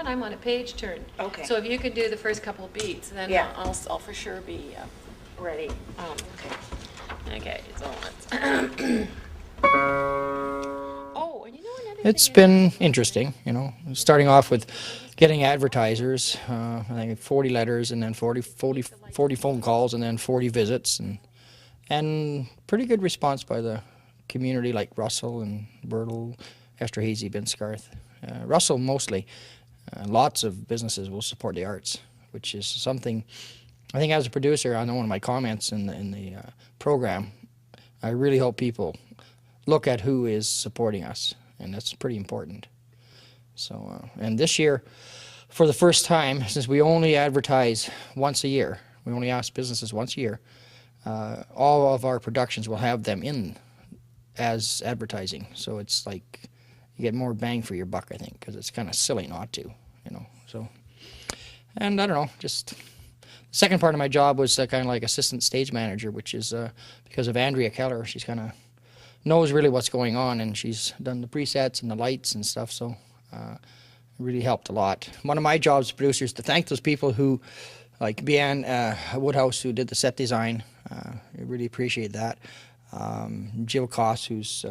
that, I'm on a page turn. Okay. So if you could do the first couple of beats, then Yeah. I'll for sure be ready. Okay, so let's. Oh, and you know another thing. It's been interesting, you know, starting off with getting advertisers, I think 40 letters and then 40 phone calls and then 40 visits and pretty good response by the community like Russell and Bertle, Esterhazy, Binscarth. Russell mostly. Lots of businesses will support the arts, which is something, I think as a producer, I know one of my comments in the program, I really hope people look at who is supporting us, and that's pretty important. So, and this year, for the first time, since we only advertise once a year, we only ask businesses once a year, all of our productions will have them in as advertising. So it's like you get more bang for your buck, I think, because it's kind of silly not to, you know. So, and I don't know, just the second part of my job was kind of like assistant stage manager, which is because of Andrea Keller. She's kind of knows really what's going on, and she's done the presets and the lights and stuff, so it really helped a lot. One of my jobs as producer is to thank those people who, like Bian Woodhouse, who did the set design. I really appreciate that. Jill Koss, who's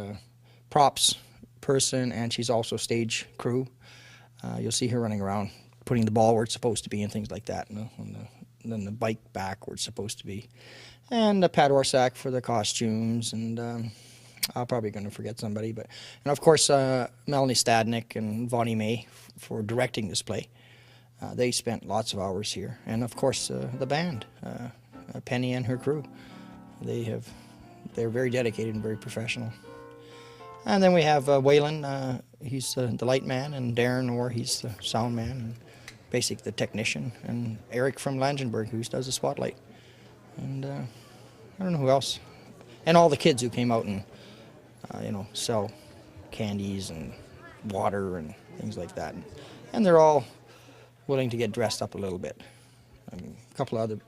props person, and she's also stage crew. You'll see her running around putting the ball where it's supposed to be and things like that, and then the bike back where it's supposed to be. And Pat Orsak for the costumes, and I'm probably going to forget somebody, and of course Melanie Stadnick and Vonnie May for directing this play. They spent lots of hours here, and of course the band, Penny and her crew. They're very dedicated and very professional. And then we have Waylon, he's the light man, and Darren Orr, he's the sound man, and basically the technician, and Eric from Langenberg, who does the spotlight. And I don't know who else. And all the kids who came out and, sell candies and water and things like that. And they're all willing to get dressed up a little bit. A couple of other,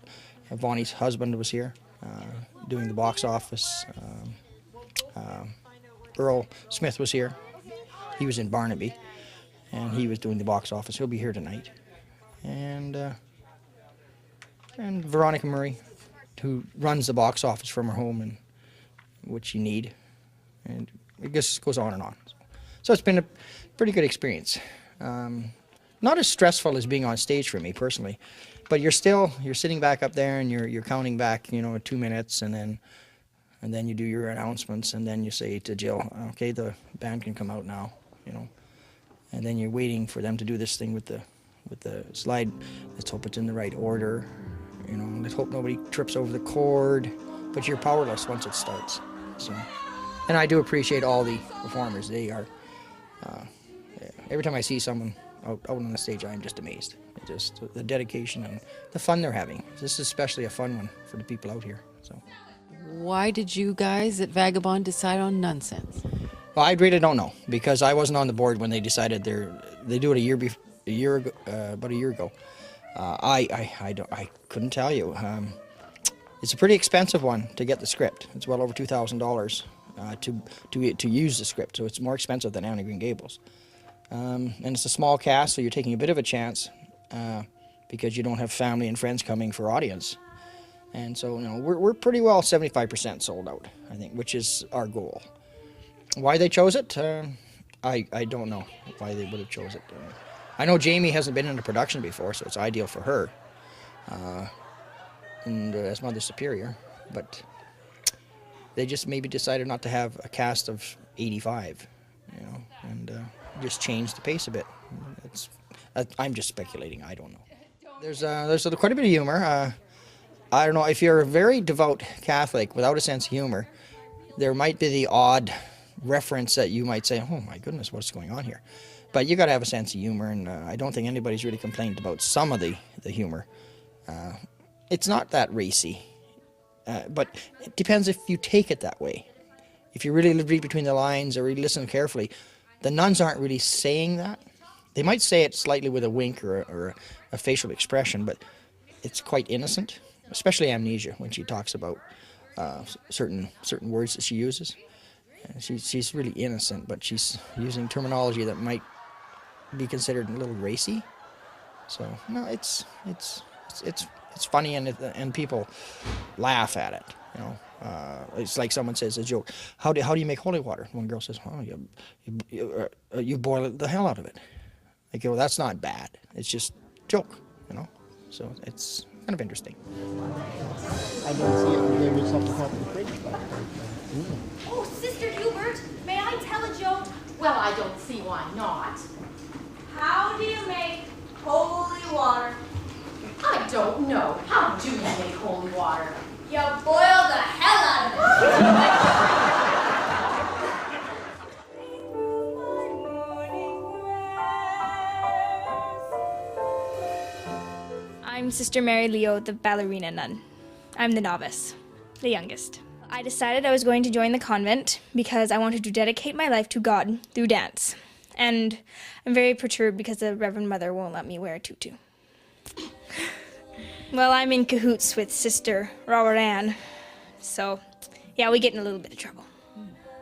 Vonnie's husband was here doing the box office. Earl Smith was here. He was in Barnaby, and he was doing the box office. He'll be here tonight. And Veronica Murray, who runs the box office from her home, and which you need. And it just goes on and on. So it's been a pretty good experience. Not as stressful as being on stage for me personally, but you're sitting back up there and you're counting back, 2 minutes, and then you do your announcements, and then you say to Jill, okay, the band can come out now, and then you're waiting for them to do this thing with the slide. Let's hope it's in the right order, let's hope nobody trips over the cord, but you're powerless once it starts. So, and I do appreciate all the performers. They are, every time I see someone out on the stage, I'm just amazed. Just the dedication and the fun they're having. This is especially a fun one for the people out here. So. Why did you guys at Vagabond decide on Nunsense? Well, I really don't know, because I wasn't on the board when they decided they do it about a year ago. I couldn't tell you. It's a pretty expensive one to get the script. It's well over $2,000 to use the script, so it's more expensive than Anne of Green Gables. And it's a small cast, so you're taking a bit of a chance because you don't have family and friends coming for audience. And so, we're pretty well 75% sold out, I think, which is our goal. Why they chose it, I don't know why they would have chose it. I know Jamie hasn't been in a production before, so it's ideal for her, and as Mother Superior, but they just maybe decided not to have a cast of 85, and just change the pace a bit. I'm just speculating, I don't know. There's quite a bit of humor. I don't know, if you're a very devout Catholic without a sense of humor, there might be the odd reference that you might say, oh my goodness, what's going on here? But you got to have a sense of humor, and I don't think anybody's really complained about some of the humor. It's not that racy, but it depends if you take it that way. If you really read between the lines or really listen carefully, the nuns aren't really saying that. They might say it slightly with a wink or a facial expression, but it's quite innocent. Especially Amnesia, when she talks about certain words that she uses. She's really innocent, but she's using terminology that might be considered a little racy. So no, it's funny, and people laugh at it. You know, it's like someone says a joke. How do you make holy water? One girl says, "Oh, you boil the hell out of it." Like, you know, that's not bad. It's just joke. You know, so it's kind of interesting. I don't see it. There was something happened to Fridge back there. Oh, Sister Hubert, may I tell a joke? Well, I don't see why not. How do you make holy water? I don't know. How do you make holy water? You boil the hell out of it. I'm Sister Mary Leo, the ballerina nun. I'm the novice, the youngest. I decided I was going to join the convent because I wanted to dedicate my life to God through dance. And I'm very perturbed because the Reverend Mother won't let me wear a tutu. Well, I'm in cahoots with Sister Robert Ann. So, yeah, we get in a little bit of trouble.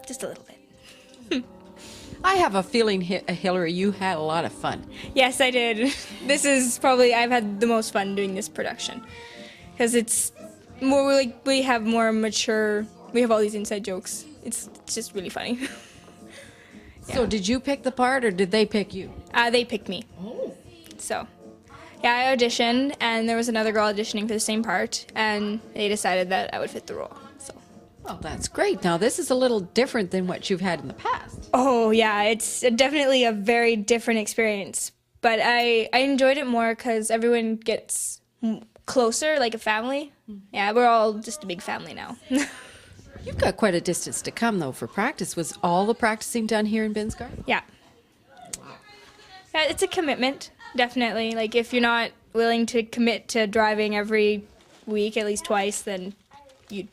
Just a little bit. I have a feeling, Hillary, you had a lot of fun. Yes, I did. This is probably, I've had the most fun doing this production. Because it's more, we have more mature, we have all these inside jokes. It's just really funny. So did you pick the part or did they pick you? They picked me. Oh. So, yeah, I auditioned, and there was another girl auditioning for the same part, and they decided that I would fit the role. So. Oh, that's great. Now, this is a little different than what you've had in the past. Oh, yeah, it's definitely a very different experience. But I enjoyed it more because everyone gets closer, like a family. Yeah, we're all just a big family now. You've got quite a distance to come, though, for practice. Was all the practicing done here in Binsgar? Yeah. Yeah, it's a commitment, definitely. Like, if you're not willing to commit to driving every week, at least twice, then you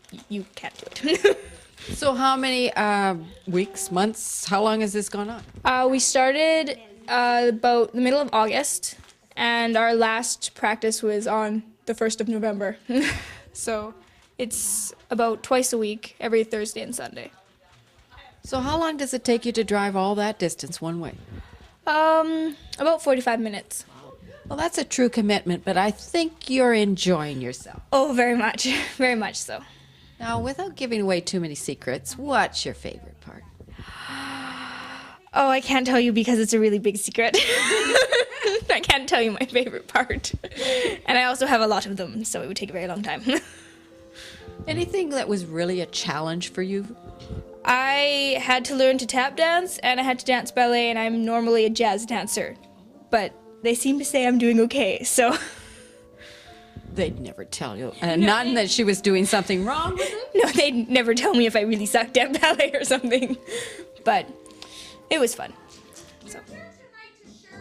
can't do it. So how many weeks, months, how long has this gone on? We started about the middle of August, and our last practice was on the 1st of November. So it's about twice a week, every Thursday and Sunday. So how long does it take you to drive all that distance one way? About 45 minutes. Well, that's a true commitment, but I think you're enjoying yourself. Oh, very much. Very much so. Now, without giving away too many secrets, what's your favorite part? Oh, I can't tell you because it's a really big secret. I can't tell you my favorite part. And I also have a lot of them, so it would take a very long time. Anything that was really a challenge for you? I had to learn to tap dance, and I had to dance ballet, and I'm normally a jazz dancer. But they seem to say I'm doing okay, so... They'd never tell you. And not that she was doing something wrong with it? No, they'd never tell me if I really sucked at ballet or something. But it was fun. So.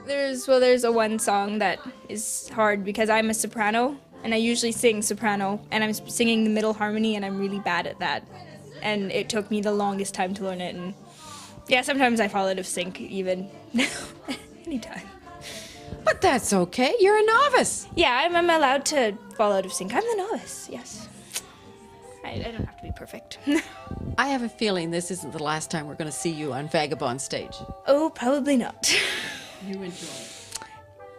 There's a one song that is hard because I'm a soprano, and I usually sing soprano, and I'm singing the middle harmony, and I'm really bad at that. And it took me the longest time to learn it, and yeah, sometimes I fall out of sync even. Anytime. But that's okay. You're a novice. Yeah, I'm allowed to fall out of sync. I'm the novice, yes. I don't have to be perfect. I have a feeling this isn't the last time we're going to see you on Vagabond stage. Oh, probably not. You enjoy it.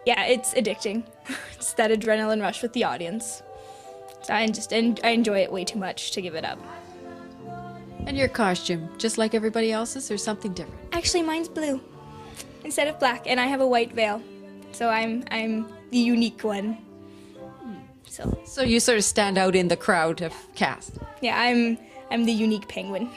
Yeah, it's addicting. It's that adrenaline rush with the audience. So I enjoy it way too much to give it up. And your costume, just like everybody else's, or something different? Actually, mine's blue instead of black, and I have a white veil. So I'm the unique one. So you sort of stand out in the crowd of cast. yeah, I'm the unique penguin.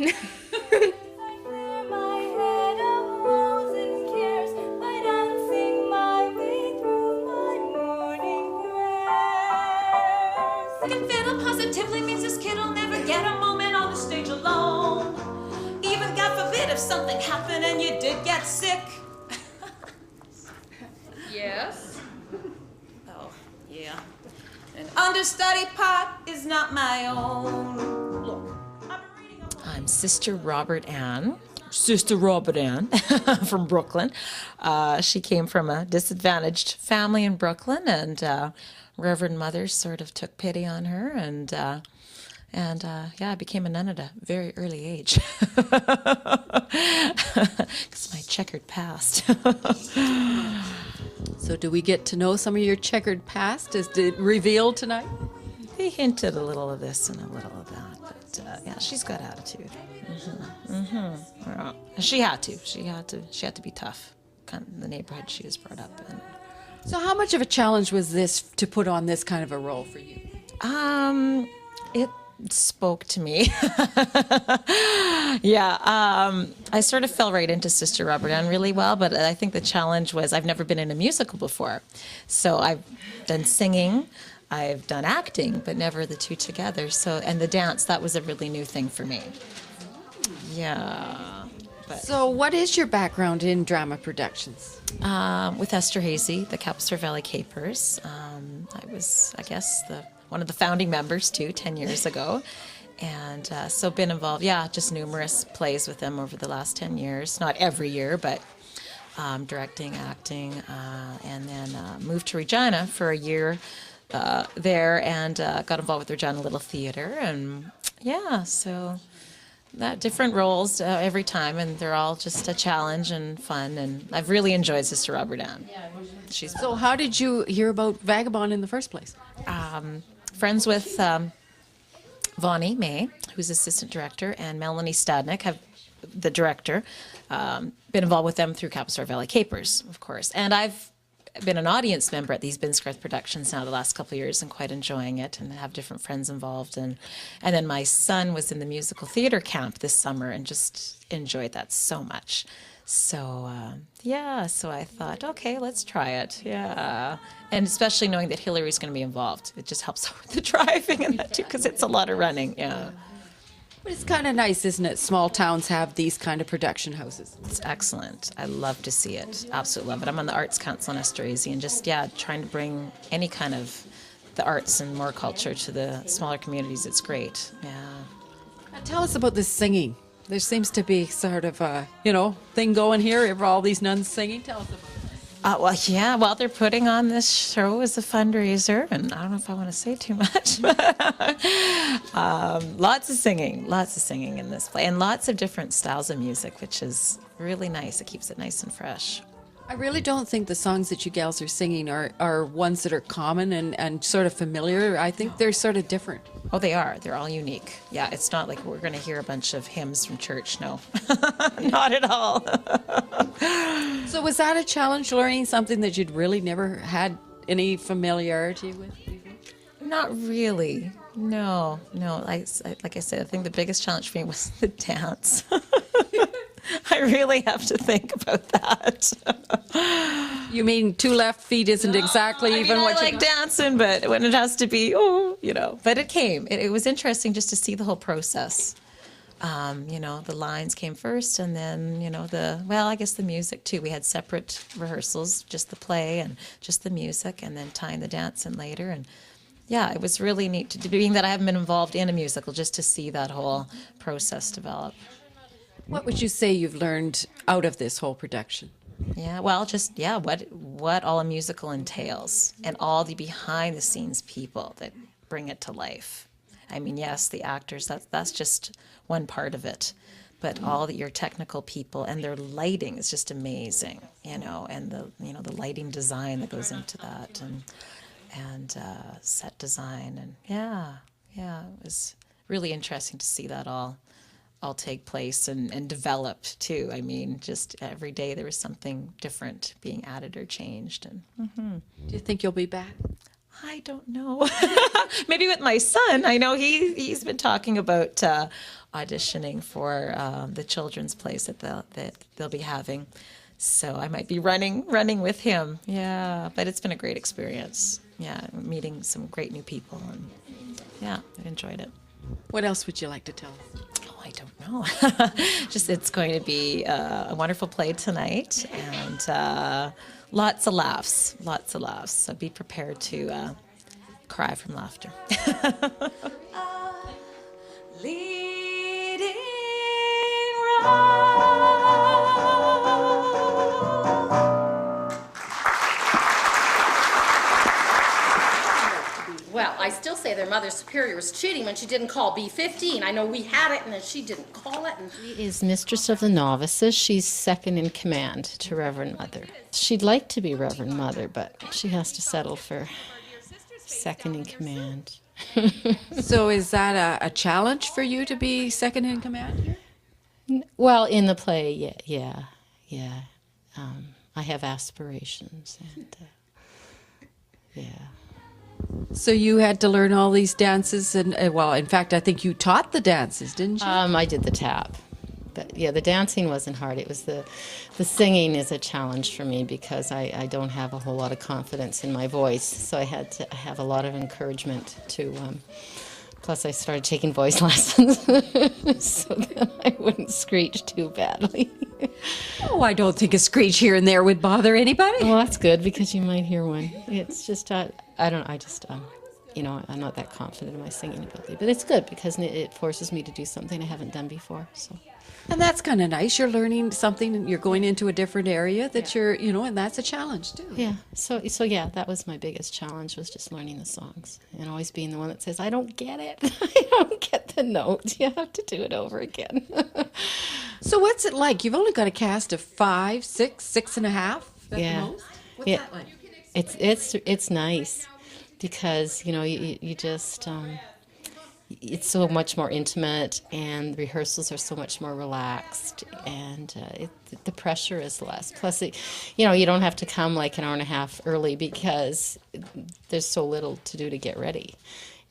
Fiddle positively means this kid'll never get a moment on the stage alone. Even God forbid if something happened and you did get sick. Yes? Oh, yeah. An understudy part is not my own. Look, I've been reading I'm Sister Robert Ann. Sister Robert Ann from Brooklyn. She came from a disadvantaged family in Brooklyn, and Reverend Mother sort of took pity on her, and yeah, I became a nun at a very early age because my checkered past. So do we get to know some of your checkered past? Is it revealed tonight? They hinted a little of this and a little of that, but yeah, she's got attitude. Yeah. She had to. She had to be tough. Kind of the neighborhood she was brought up in. So how much of a challenge was this to put on this kind of a role for you? It spoke to me. Yeah, I sort of fell right into Sister Robert Ann really well, but I think the challenge was I've never been in a musical before. So I've done singing, I've done acting, but never the two together. So, and the dance, that was a really new thing for me. Yeah. But, So what is your background in drama productions? with Esther Hazy, the Capstar Valley Capers. I was, I guess, one of the founding members too, 10 years ago. And so been involved, just numerous plays with them over the last 10 years. Not every year, but directing, acting, and then moved to Regina for a year there and got involved with Regina Little Theatre. And so that different roles every time, and they're all just a challenge and fun. And I've really enjoyed Sister Robert Ann. So how did you hear about Vagabond in the first place? Friends with Vonnie May, who's assistant director, and Melanie Stadnick, the director. Been involved with them through Capstar Valley Capers, of course. And I've been an audience member at these Binscarth productions now the last couple of years and quite enjoying it, and have different friends involved. And then my son was in the musical theater camp this summer and just enjoyed that so much. So, so I thought, okay, let's try it. Yeah. And especially knowing that Hillary's going to be involved. It just helps out with the driving and that too, because it's a lot of running. Yeah. But it's kind of nice, isn't it? Small towns have these kind of production houses. It's excellent. I love to see it. Absolutely love it. I'm on the Arts Council in Esterhazy and just, trying to bring any kind of the arts and more culture to the smaller communities. It's great. Yeah. Now tell us about this singing. There seems to be sort of a, thing going here. All these nuns singing. Tell us about it. Well, they're putting on this show as a fundraiser, and I don't know if I want to say too much, but lots of singing in this play, and lots of different styles of music, which is really nice. It keeps it nice and fresh. I really don't think the songs that you gals are singing are ones that are common and sort of familiar. I think they're sort of different. Oh, they are. They're all unique. Yeah, it's not like we're going to hear a bunch of hymns from church. No, not at all. So was that a challenge, learning something that you'd really never had any familiarity with before? Not really. No. Like I said, I think the biggest challenge for me was the dance. I really have to think about that. You mean 2 left feet isn't exactly even what I you like dancing, but when it has to be, But it came. It was interesting just to see the whole process. The lines came first, and then, I guess the music too. We had separate rehearsals, just the play and just the music, and then tying the dance in later. And it was really neat being that I haven't been involved in a musical, just to see that whole process develop. What would you say you've learned out of this whole production? What all a musical entails, and all the behind the scenes people that bring it to life. I mean, yes, the actors, that's just one part of it, but all your technical people and their lighting is just amazing, and the lighting design that goes into that, and set design, and it was really interesting to see that all take place and develop too. I mean, just every day there was something different being added or changed. And Do you think you'll be back? I don't know. Maybe with my son. I know he's been talking about auditioning for the children's plays that they'll be having. So I might be running with him. Yeah, but it's been a great experience. Yeah, meeting some great new people, and I enjoyed it. What else would you like to tell us? I don't know. Just it's going to be a wonderful play tonight, and lots of laughs. So be prepared to cry from laughter. Leading Well, I still say their mother superior was cheating when she didn't call B15. I know we had it and then she didn't call it. And She is mistress of the novices. She's second in command to Reverend Mother. She'd like to be Reverend Mother, but she has to settle for second in command. So is that a challenge for you to be second in command here? Well, in the play, yeah. I have aspirations, and yeah. So you had to learn all these dances, and well, in fact, I think you taught the dances, didn't you? I did the tap, but yeah, the dancing wasn't hard. It was the singing is a challenge for me because I don't have a whole lot of confidence in my voice, so I had to have a lot of encouragement to. Plus, I started taking voice lessons so that I wouldn't screech too badly. Oh, I don't think a screech here and there would bother anybody. Well, that's good because you might hear one. It's just I'm not that confident in my singing ability, but it's good because it forces me to do something I haven't done before. So. And that's kind of nice. You're learning something, and you're going into a different area that you're, and that's a challenge too. Yeah. So yeah, that was my biggest challenge, was just learning the songs and always being the one that says, I don't get it. I don't get the note. You have to do it over again. So what's it like? You've only got a cast of 5, 6 and a half at Yeah. the most. What's that like? It's nice because, you just, it's so much more intimate, and the rehearsals are so much more relaxed, and the pressure is less. Plus, you don't have to come like an hour and a half early because there's so little to do to get ready,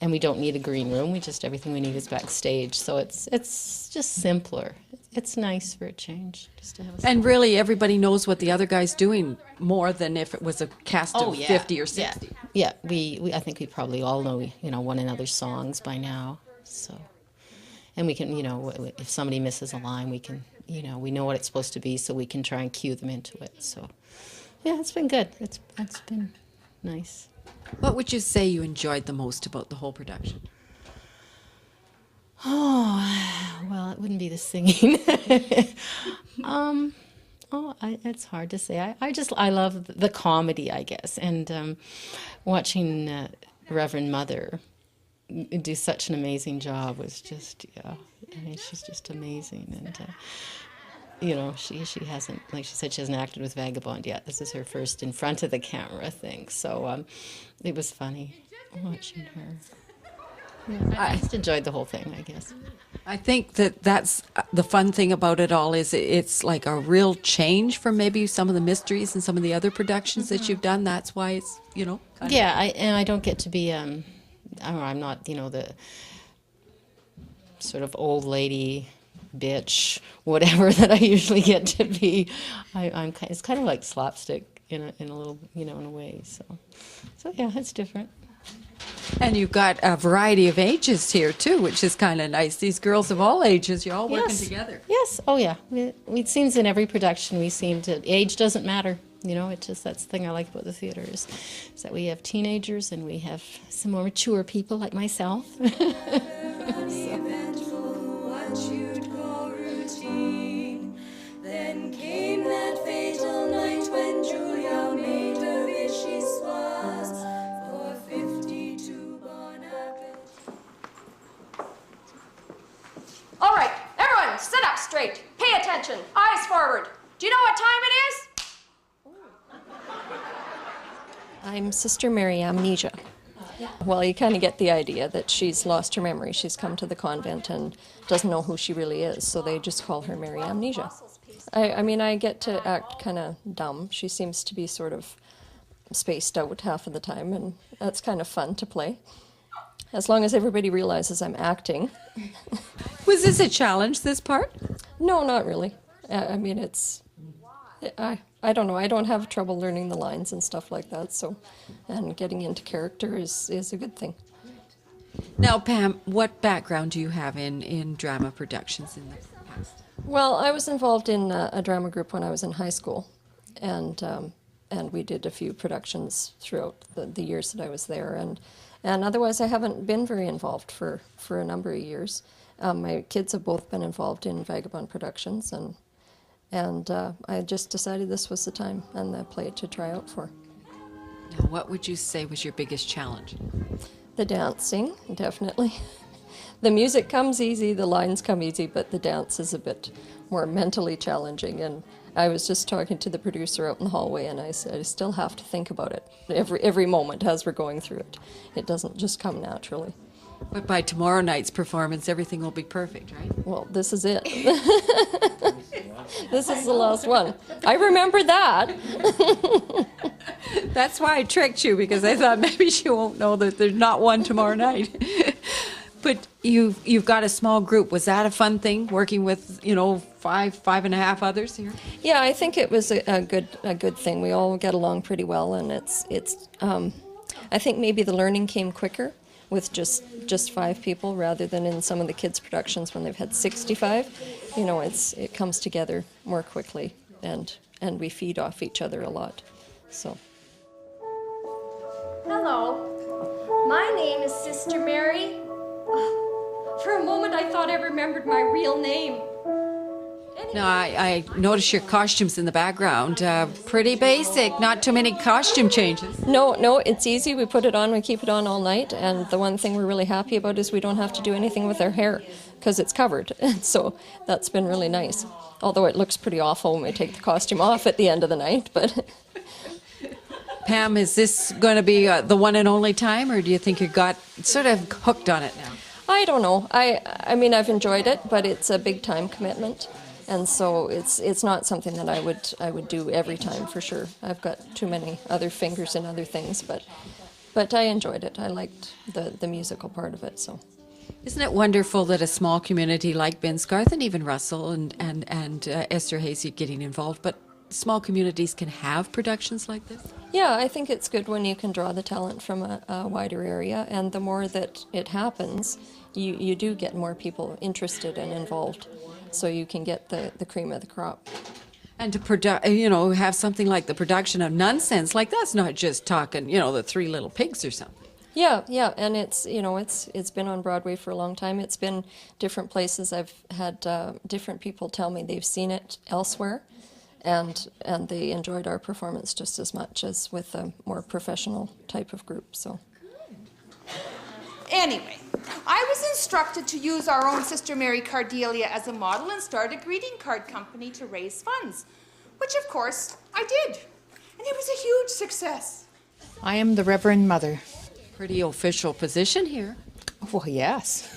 and we don't need a green room. Everything we need is backstage, so it's just simpler. It's nice for a change, just to have. And really, everybody knows what the other guy's doing more than if it was a cast of 50 or 60. Yeah, I think we probably all know, one another's songs by now. So, and we can, if somebody misses a line, we can, we know what it's supposed to be, so we can try and cue them into it. So, yeah, it's been good. It's been nice. What would you say you enjoyed the most about the whole production? Oh, well, it wouldn't be the singing. It's hard to say. I love the comedy, I guess, and watching Reverend Mother do such an amazing job was just, she's just amazing, and she hasn't, like she said, she hasn't acted with Vagabond yet. This is her first in front of the camera thing, so it was funny watching her. Yeah, I just enjoyed the whole thing, I guess. I think that's the fun thing about it all is it's like a real change from maybe some of the mysteries and some of the other productions that you've done. That's why it's, Yeah, I don't get to be, I'm not, the sort of old lady bitch, whatever that I usually get to be. It's kind of like slapstick in a little, in a way. So yeah, it's different. And you've got a variety of ages here too, which is kind of nice. These girls of all ages, you're all working together. Yes. Oh yeah. It seems in every production age doesn't matter. That's the thing I like about the theater is that we have teenagers and we have some more mature people like myself. Then came that fatal night when Julia made her wish she was for 52 Bon Appetit. all right, everyone, sit up straight. Pay attention. Eyes forward. Do you know what time it is? I'm Sister Mary Amnesia. Well, you kind of get the idea that she's lost her memory. She's come to the convent and doesn't know who she really is, so they just call her Mary Amnesia. I get to act kind of dumb. She seems to be sort of spaced out half of the time, and that's kind of fun to play. As long as everybody realizes I'm acting. Was this a challenge, this part? No, not really. I don't know. I don't have trouble learning the lines and stuff like that. So, and getting into character is a good thing. Now, Pam, what background do you have in drama productions in the past? Well, I was involved in a drama group when I was in high school, and we did a few productions throughout the years that I was there. And otherwise, I haven't been very involved for a number of years. My kids have both been involved in Vagabond productions, and I just decided this was the time and the play to try out for. Now, what would you say was your biggest challenge? The dancing, definitely. The music comes easy, the lines come easy, but the dance is a bit more mentally challenging. And I was just talking to the producer out in the hallway, and I said, I still have to think about it every moment as we're going through it. It doesn't just come naturally. But by tomorrow night's performance, everything will be perfect, right? Well, this is it. This is the last one. I remember that. That's why I tricked you, because I thought maybe she won't know that there's not one tomorrow night. But you've got a small group. Was that a fun thing, working with, 5.5 others here? Yeah, I think it was a good thing. We all get along pretty well, and it's I think maybe the learning came quicker with just 5 people rather than in some of the kids' productions when they've had 65. It comes together more quickly, and we feed off each other a lot. So. Hello, my name is Sister Mary. For a moment I thought I remembered my real name. Now, I noticed your costumes in the background. Pretty basic, not too many costume changes. No, it's easy. We put it on, we keep it on all night, and the one thing we're really happy about is we don't have to do anything with our hair because it's covered. So that's been really nice. Although it looks pretty awful when we take the costume off at the end of the night, but... Pam, is this going to be the one and only time, or do you think you got sort of hooked on it now? I don't know. I mean, I've enjoyed it, but it's a big time commitment. And so it's not something that I would do every time for sure. I've got too many other fingers in other things, but I enjoyed it. I liked the musical part of it. So, isn't it wonderful that a small community like Binsgarth and even Russell and Esther Hasey getting involved, but small communities can have productions like this? Yeah, I think it's good when you can draw the talent from a wider area, and the more that it happens, you do get more people interested and involved. So you can get the cream of the crop. And to have something like the production of Nunsense, like that's not just talking, the Three Little Pigs or something. Yeah, and it's been on Broadway for a long time. It's been different places. I've had different people tell me they've seen it elsewhere, and they enjoyed our performance just as much as with a more professional type of group. So. Anyway, I was instructed to use our own Sister Mary Cardelia as a model and start a greeting card company to raise funds, which of course I did, and it was a huge success. I am the Reverend Mother. Pretty official position here. Well, yes.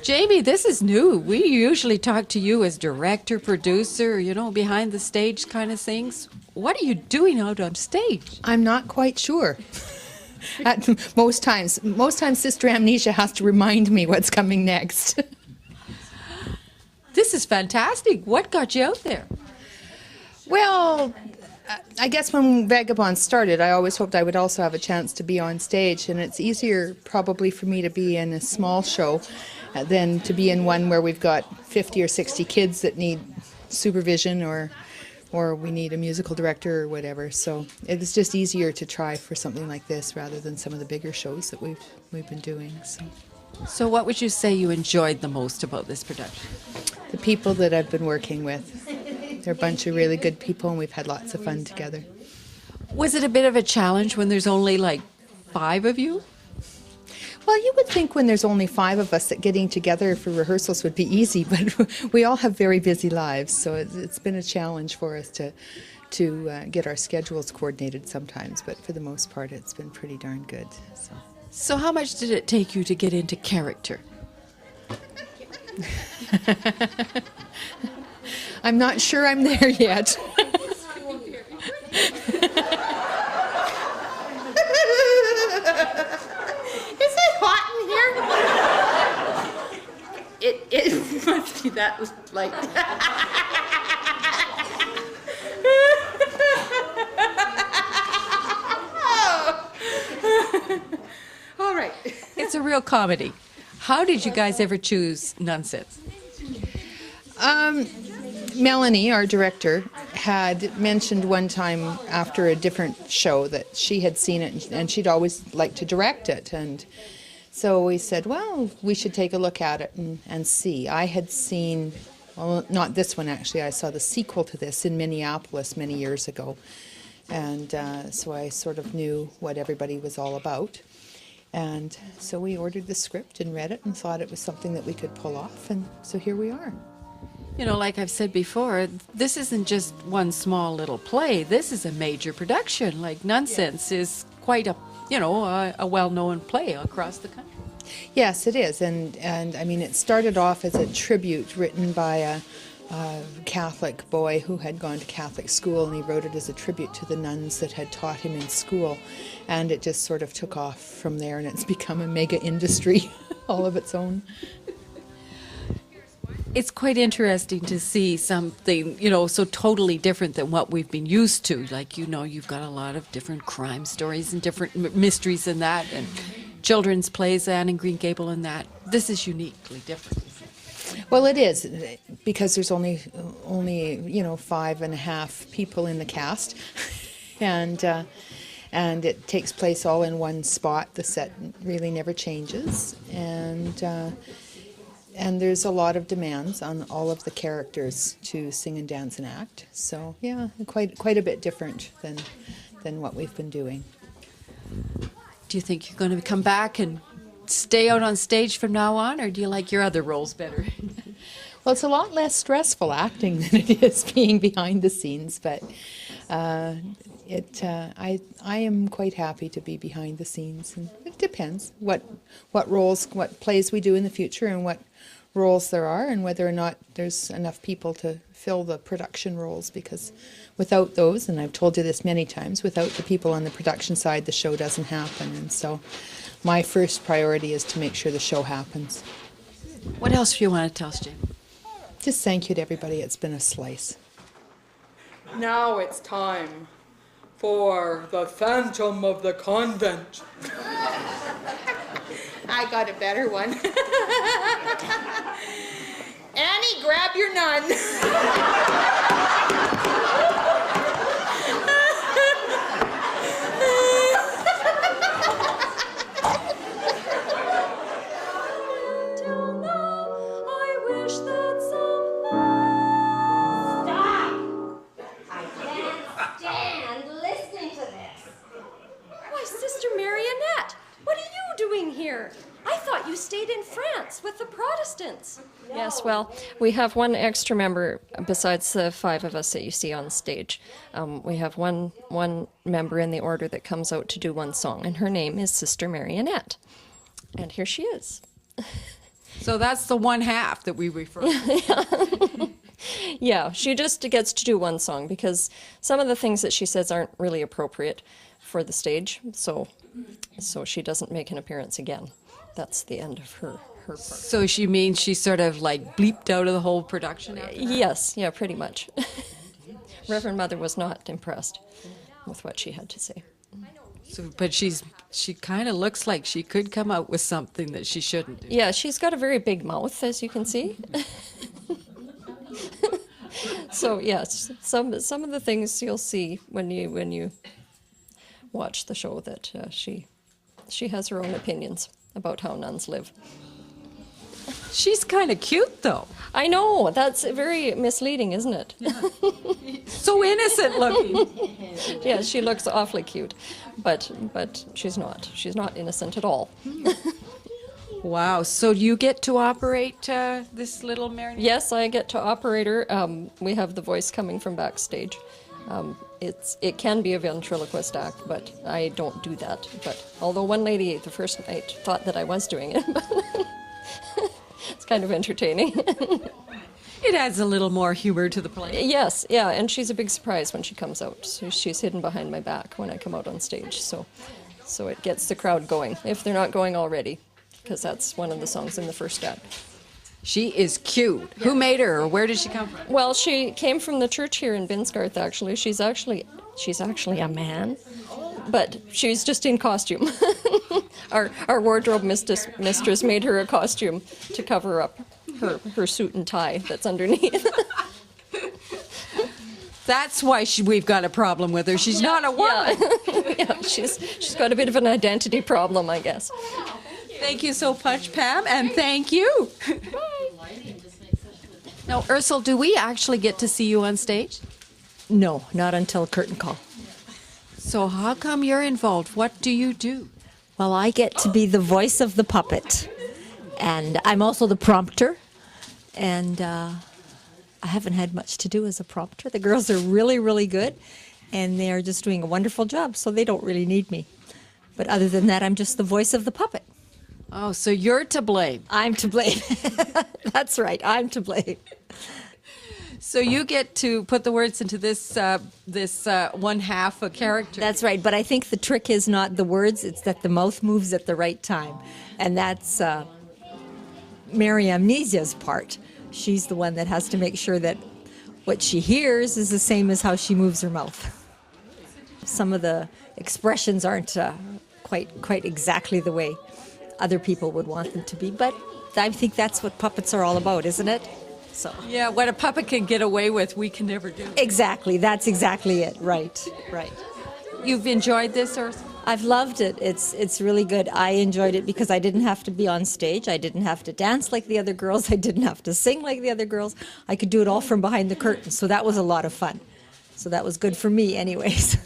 Jamie, this is new. We usually talk to you as director, producer, behind the stage kind of things. What are you doing out on stage? I'm not quite sure. Most times Sister Amnesia has to remind me what's coming next. This is fantastic. What got you out there? Well, I guess when Vagabond started, I always hoped I would also have a chance to be on stage, and it's easier probably for me to be in a small show than to be in one where we've got 50 or 60 kids that need supervision or we need a musical director or whatever. So it's just easier to try for something like this rather than some of the bigger shows that we've been doing. So what would you say you enjoyed the most about this production? The people that I've been working with. They're a bunch of really good people, and we've had lots of fun together. Was it a bit of a challenge when there's only like 5 of you? Well, you would think when there's only 5 of us that getting together for rehearsals would be easy, but we all have very busy lives, so it's been a challenge for us to get our schedules coordinated sometimes, but for the most part it's been pretty darn good. So how much did it take you to get into character? I'm not sure I'm there yet. Is it hot in here? It must be that light. All right. It's a real comedy. How did you guys ever choose Nunsense? Melanie, our director, had mentioned one time after a different show that she had seen it and she'd always liked to direct it. And so we said, well, we should take a look at it and see. I had seen, well, not this one actually, I saw the sequel to this in Minneapolis many years ago. And so I sort of knew what everybody was all about. And so we ordered the script and read it and thought it was something that we could pull off, and so here we are. You know, like I've said before, this isn't just one small little play. This is a major production. Like Nunsense is quite a, you know, a well-known play across the country. Yes, it is, and I mean, it started off as a tribute written by a Catholic boy who had gone to Catholic school, and he wrote it as a tribute to the nuns that had taught him in school, and it just sort of took off from there, and it's become a mega industry all of its own. It's quite interesting to see something, you know, so totally different than what we've been used to. Like, you know, you've got a lot of different crime stories and different mysteries in that, and children's plays, Anne and Green Gable and that. This is uniquely different. Well, it is, because there's only you know, 5.5 people in the cast, and it takes place all in one spot. The set really never changes, and there's a lot of demands on all of the characters to sing and dance and act. So yeah, quite a bit different than what we've been doing. Do you think you're going to come back and stay out on stage from now on, or do you like your other roles better? Well, it's a lot less stressful acting than it is being behind the scenes, but I am quite happy to be behind the scenes, and it depends what roles, what plays we do in the future, and what roles there are, and whether or not there's enough people to fill the production roles, because without those, and I've told you this many times, without the people on the production side, the show doesn't happen. And so my first priority is to make sure the show happens. What else do you want to tell us, Jane? Just thank you to everybody. It's been a slice. Now it's time for the Phantom of the Convent. I got a better one. Annie, grab your nun. I thought you stayed in France with the Protestants. Yes, well, we have one extra member besides the 5 of us that you see on stage. We have one member in the order that comes out to do one song, and her name is Sister Marionette. And here she is. So that's the one half that we refer to. Yeah, she just gets to do one song because some of the things that she says aren't really appropriate for the stage, so she doesn't make an appearance again. That's the end of her part. So she means she sort of like bleeped out of the whole production? Yes, yeah, pretty much. Reverend Mother was not impressed with what she had to say. So, but she kind of looks like she could come out with something that she shouldn't do. Yeah, she's got a very big mouth, as you can see. So yes, some of the things you'll see when you watch the show that she has her own opinions about how nuns live. She's kind of cute, though. I know, that's very misleading, isn't it? Yeah. So innocent looking. Yeah, she looks awfully cute, but she's not. She's not innocent at all. Wow, so you get to operate this little marionette? Yes, I get to operate her. We have the voice coming from backstage. It can be a ventriloquist act, but I don't do that. But although one lady the first night thought that I was doing it, it's kind of entertaining. It adds a little more humor to the play. Yes, yeah, and she's a big surprise when she comes out. So she's hidden behind my back when I come out on stage. So it gets the crowd going, if they're not going already, because that's one of the songs in the first act. She is cute. Yeah. Who made her, or where did she come from? Well, she came from the church here in Binsgarth, actually. She's actually a man, but she's just in costume. Our wardrobe mistress made her a costume to cover up her suit and tie that's underneath. That's why we've got a problem with her. She's not a woman. Yeah, she's got a bit of an identity problem, I guess. Thank you so much, Pam, and thank you. Now, Ursula, do we actually get to see you on stage? No, not until curtain call. So how come you're involved? What do you do? Well, I get to be the voice of the puppet, and I'm also the prompter, and I haven't had much to do as a prompter. The girls are really, really good, and they're just doing a wonderful job, so they don't really need me. But other than that, I'm just the voice of the puppet. Oh, so you're to blame. I'm to blame. That's right, I'm to blame. So you get to put the words into this one half a character. That's right, but I think the trick is not the words, it's that the mouth moves at the right time. And that's Mary Amnesia's part. She's the one that has to make sure that what she hears is the same as how she moves her mouth. Some of the expressions aren't quite exactly the way other people would want them to be, but I think that's what puppets are all about, isn't it? So. Yeah, what a puppet can get away with, we can never do. Exactly, that's exactly it. Right. You've enjoyed this, Ursula? I've loved it. It's really good. I enjoyed it because I didn't have to be on stage. I didn't have to dance like the other girls. I didn't have to sing like the other girls. I could do it all from behind the curtain. So that was a lot of fun. So that was good for me anyways.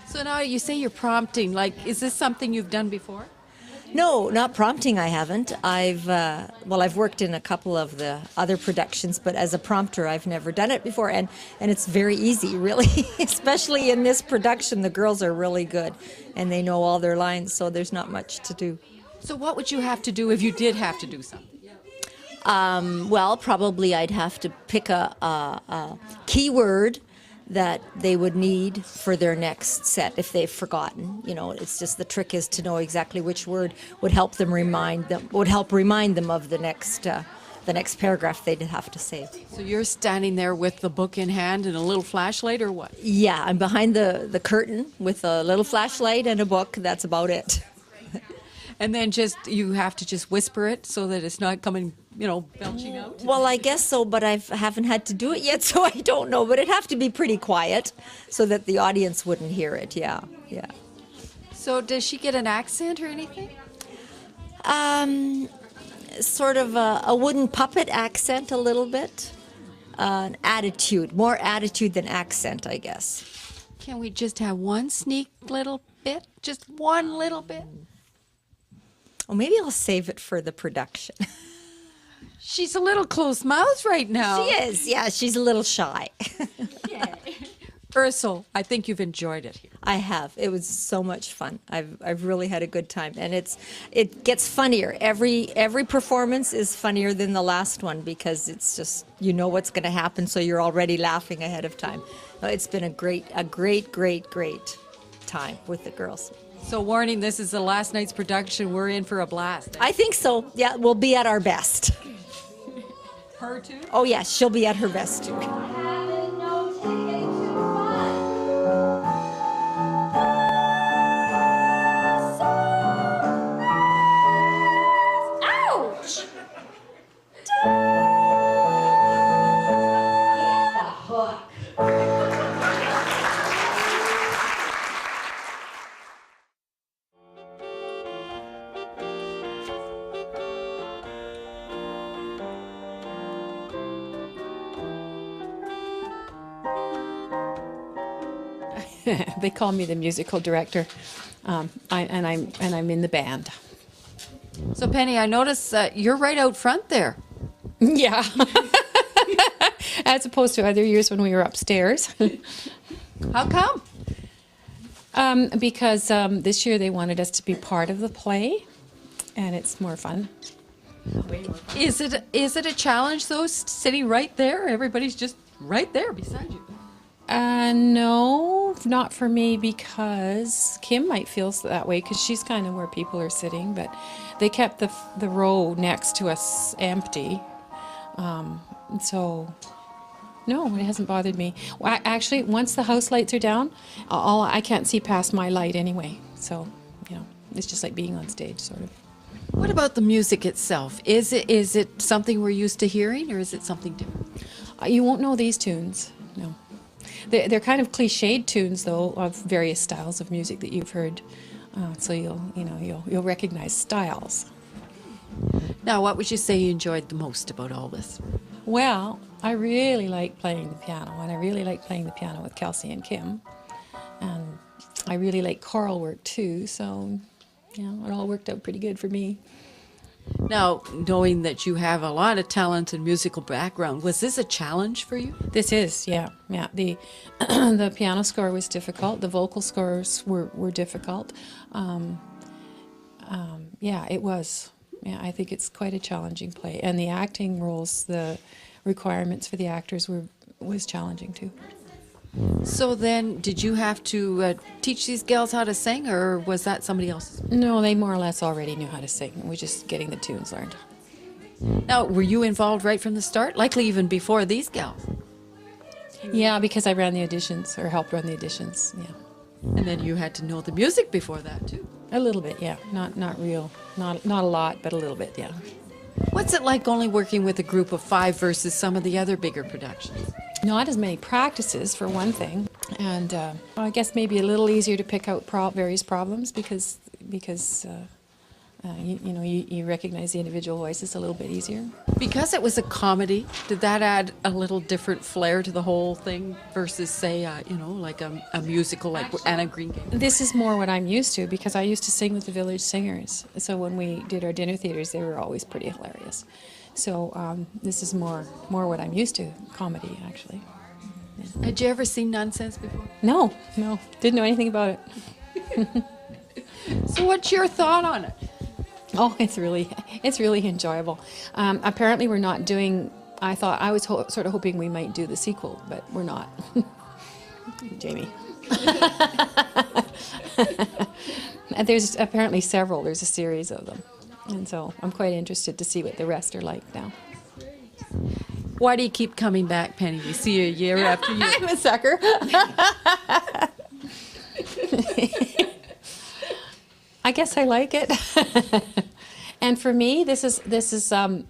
So now you say you're prompting. Like, is this something you've done before? No, not prompting I haven't. I've worked in a couple of the other productions, but as a prompter I've never done it before, and it's very easy, really. Especially in this production, the girls are really good, and they know all their lines, so there's not much to do. So what would you have to do if you did have to do something? Well, probably I'd have to pick a keyword that they would need for their next set if they've forgotten. You know, it's just the trick is to know exactly which word would help remind them of the next paragraph they'd have to say. So you're standing there with the book in hand and a little flashlight, or what? Yeah, I'm behind the curtain with a little flashlight and a book. That's about it. And then you have to just whisper it so that it's not coming, belching out? Well, I guess so, but I haven't had to do it yet, so I don't know. But it'd have to be pretty quiet so that the audience wouldn't hear it, yeah. So does she get an accent or anything? Sort of a wooden puppet accent a little bit. An attitude, more attitude than accent, I guess. Can we just have one sneak little bit? Just one little bit? Oh, maybe I'll save it for the production. She's a little close-mouthed right now. She is, yeah, she's a little shy. Ursula, I think you've enjoyed it here. I have. It was so much fun. I've really had a good time, and it gets funnier. Every performance is funnier than the last one because it's just what's going to happen, so you're already laughing ahead of time. It's been a great time with the girls. So warning, this is the last night's production. We're in for a blast. I think so. Yeah, we'll be at our best. Her too? Oh yes, she'll be at her best too. Ouch! They call me the musical director, and I'm in the band. So Penny, I notice you're right out front there. Yeah, as opposed to other years when we were upstairs. How come? Because this year they wanted us to be part of the play, and it's more fun. Is it a challenge though, sitting right there? Everybody's just right there beside you. No, not for me, because Kim might feel that way because she's kind of where people are sitting, but they kept the row next to us empty. So, no, it hasn't bothered me. Well, actually, once the house lights are down, I can't see past my light anyway. So, it's just like being on stage, sort of. What about the music itself? Is it something we're used to hearing, or is it something different? You won't know these tunes, no. They're kind of cliched tunes, though, of various styles of music that you've heard. So you'll recognize styles. Now, what would you say you enjoyed the most about all this? Well, I really like playing the piano, and I really like playing the piano with Kelsey and Kim. And I really like choral work, too, so it all worked out pretty good for me. Now, knowing that you have a lot of talent and musical background, was this a challenge for you? This is, yeah. The the piano score was difficult. The vocal scores were difficult. Yeah, it was. Yeah, I think it's quite a challenging play. And the acting roles, the requirements for the actors was challenging too. So then, did you have to teach these gals how to sing, or was that somebody else's? No, they more or less already knew how to sing. We're just getting the tunes learned. Now, were you involved right from the start? Likely even before these gals? Yeah, because I ran the auditions, or helped run the auditions, yeah. And then you had to know the music before that, too? A little bit, yeah. Not a lot, but a little bit, yeah. What's it like only working with a group of 5 versus some of the other bigger productions? Not as many practices, for one thing, and I guess maybe a little easier to pick out various problems because you recognize the individual voices a little bit easier. Because it was a comedy, did that add a little different flair to the whole thing versus, say, like a musical like Anna Green Gables? This is more what I'm used to because I used to sing with the village singers. So when we did our dinner theaters, they were always pretty hilarious. So this is more what I'm used to, comedy, actually. Yeah. Had you ever seen Nunsense before? No, didn't know anything about it. So what's your thought on it? Oh, it's really enjoyable. Apparently we're not doing, I was sort of hoping we might do the sequel, but we're not. Jamie. And there's apparently several, there's a series of them. And so I'm quite interested to see what the rest are like now. Why do you keep coming back, Penny? We see you year after year. I'm a sucker. I guess I like it. And for me, this is an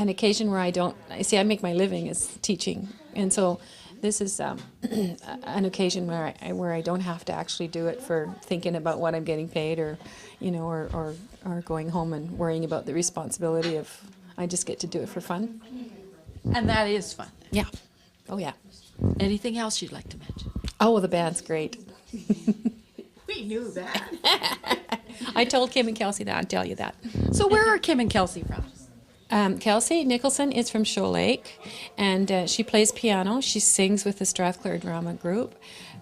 occasion where I make my living as teaching, and so this is an occasion where I don't have to actually do it for thinking about what I'm getting paid, or or going home and worrying about the responsibility of. I just get to do it for fun. And that is fun. Yeah. Oh yeah. Anything else you'd like to mention? Oh, the band's great. We knew that. I told Kim and Kelsey that. I'd tell you that. So where are Kim and Kelsey from? Kelsey Nicholson is from Shoal Lake, and she plays piano. She sings with the Strathclyde Drama Group,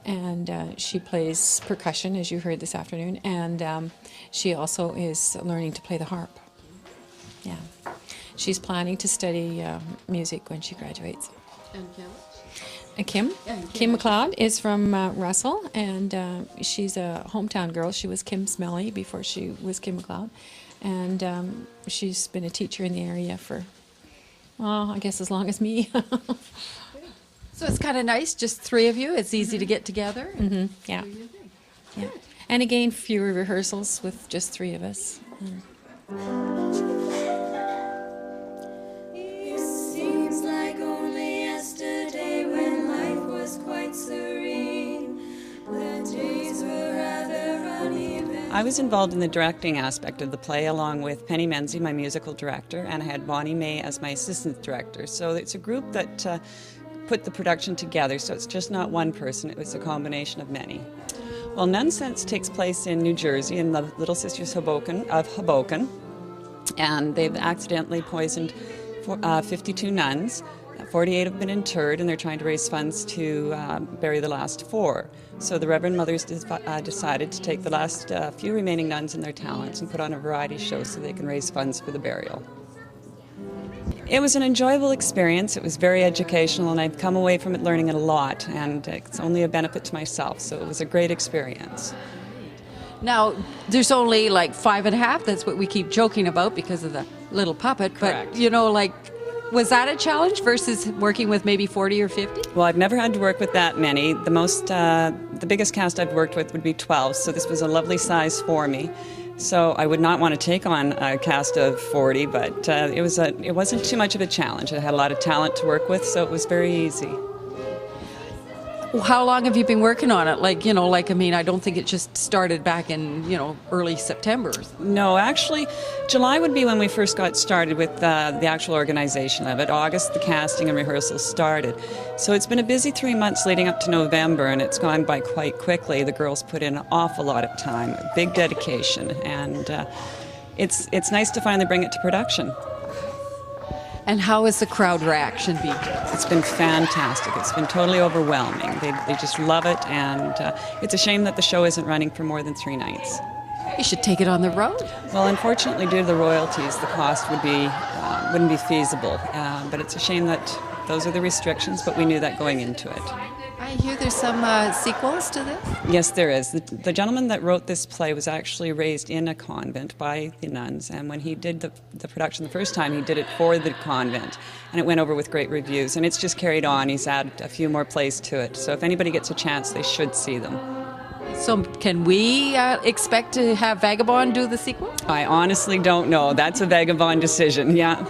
and she plays percussion, as you heard this afternoon, and she also is learning to play the harp. Yeah. She's planning to study music when she graduates. And Kim? Kim McLeod is from Russell, and she's a hometown girl. She was Kim Smelly before she was Kim McLeod, and she's been a teacher in the area for, well, I guess as long as me. So it's kind of nice, just 3 of you. It's easy to get together. Mm-hmm. Yeah. Yeah. And again, fewer rehearsals with just 3 of us. It seems like only yesterday when life was quite serene. The days were rather uneven. I was involved in the directing aspect of the play along with Penny Menzie, my musical director, and I had Bonnie May as my assistant director. So it's a group that put the production together, so it's just not one person, it was a combination of many. Well, Nunsense takes place in New Jersey in the Little Sisters of Hoboken, and they've accidentally poisoned 52 nuns. 48 have been interred, and they're trying to raise funds to bury the last 4. So the Reverend Mothers decided to take the last few remaining nuns and their talents and put on a variety show so they can raise funds for the burial. It was an enjoyable experience. It was very educational, and I've come away from it learning a lot, and it's only a benefit to myself, so it was a great experience. Now, there's only like 5.5. That's what we keep joking about because of the little puppet. Correct. But, was that a challenge versus working with maybe 40 or 50? Well, I've never had to work with that many. The biggest cast I've worked with would be 12, so this was a lovely size for me. So I would not want to take on a cast of 40, but it wasn't too much of a challenge. I had a lot of talent to work with, so it was very easy. How long have you been working on it? Like, I mean, I don't think it just started back in, early September. No, actually, July would be when we first got started with the actual organization of it. August, the casting and rehearsals started. So it's been a busy 3 months leading up to November, and it's gone by quite quickly. The girls put in an awful lot of time, big dedication, and it's nice to finally bring it to production. And how has the crowd reaction been? It's been fantastic. It's been totally overwhelming. They just love it, and it's a shame that the show isn't running for more than 3 nights. You should take it on the road. Well, unfortunately, due to the royalties, the cost wouldn't be feasible. But it's a shame that those are the restrictions, but we knew that going into it. I hear there's some sequels to this? Yes, there is. The gentleman that wrote this play was actually raised in a convent by the nuns, and when he did the production the first time, he did it for the convent, and it went over with great reviews, and it's just carried on. He's added a few more plays to it, so if anybody gets a chance, they should see them. So can we expect to have Vagabond do the sequel? I honestly don't know. That's a Vagabond decision, yeah.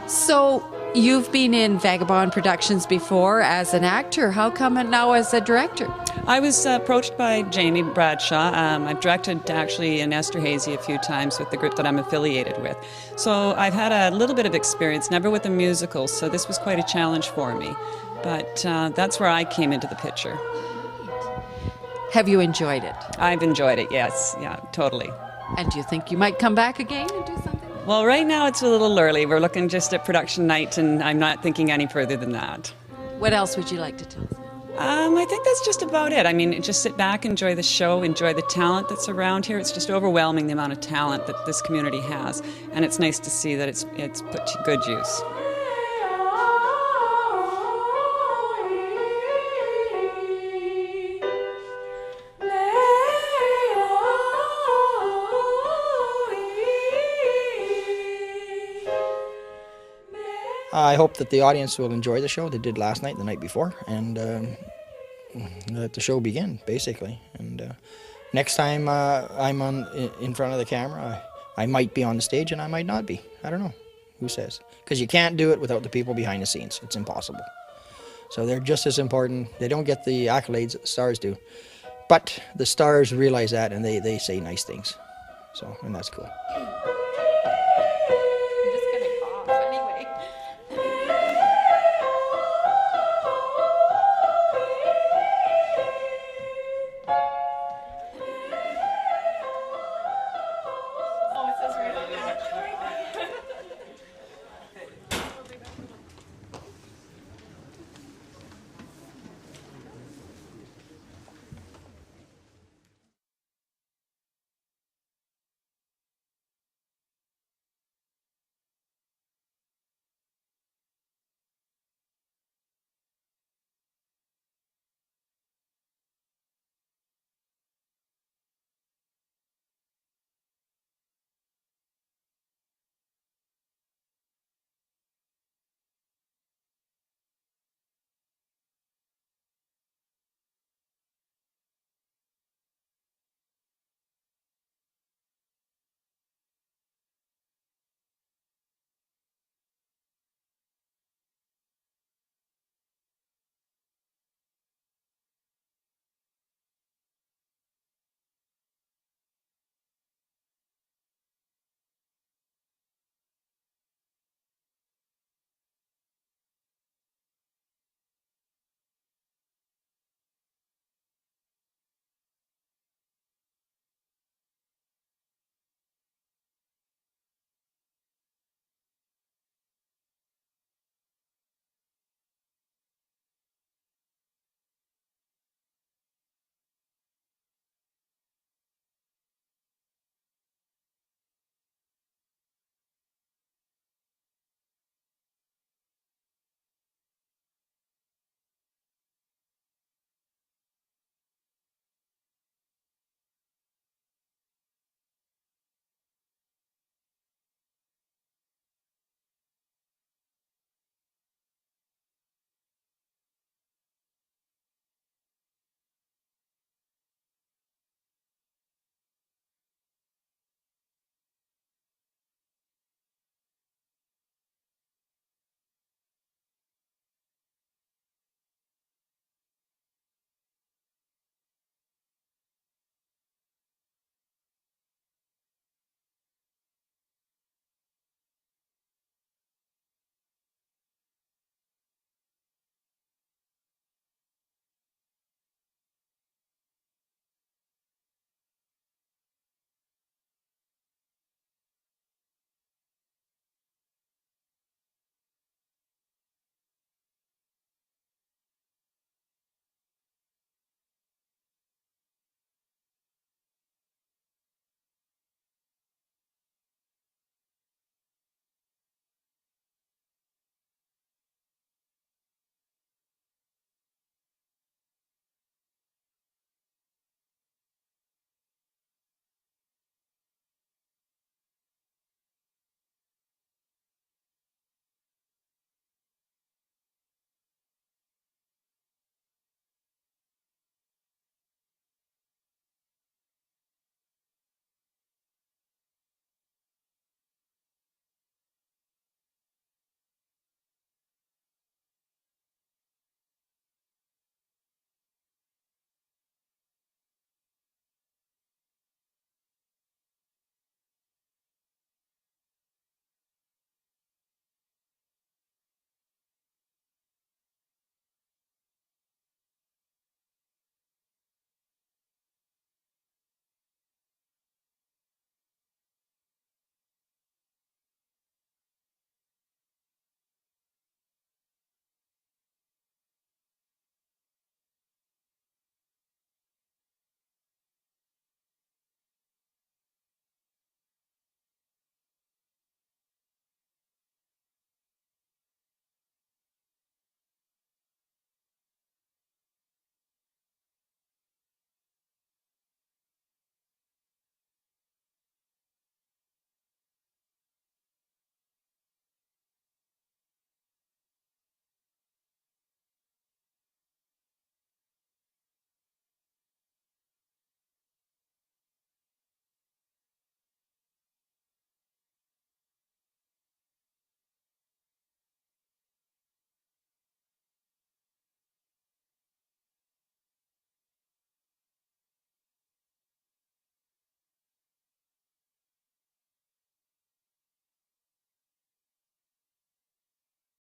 So you've been in Vagabond productions before as an actor. How come now as a director? I was approached by Jamie Bradshaw. I've directed actually in Esther Hazy a few times with the group that I'm affiliated with. So I've had a little bit of experience, never with a musical, so this was quite a challenge for me. But that's where I came into the picture. Have you enjoyed it? I've enjoyed it, yes. Yeah, totally. And do you think you might come back again and do something? Well, right now it's a little early. We're looking just at production night, and I'm not thinking any further than that. What else would you like to tell us? I think that's just about it. I mean, just sit back, enjoy the show, enjoy the talent that's around here. It's just overwhelming, the amount of talent that this community has, and it's nice to see that it's put to good use. I hope that the audience will enjoy the show. They did last night, the night before, and let the show begin, basically. And next time I'm in front of the camera, I might be on the stage and I might not be. I don't know. Who says? Because you can't do it without the people behind the scenes. It's impossible. So they're just as important. They don't get the accolades that the stars do. But the stars realize that, and they say nice things. So, and that's cool.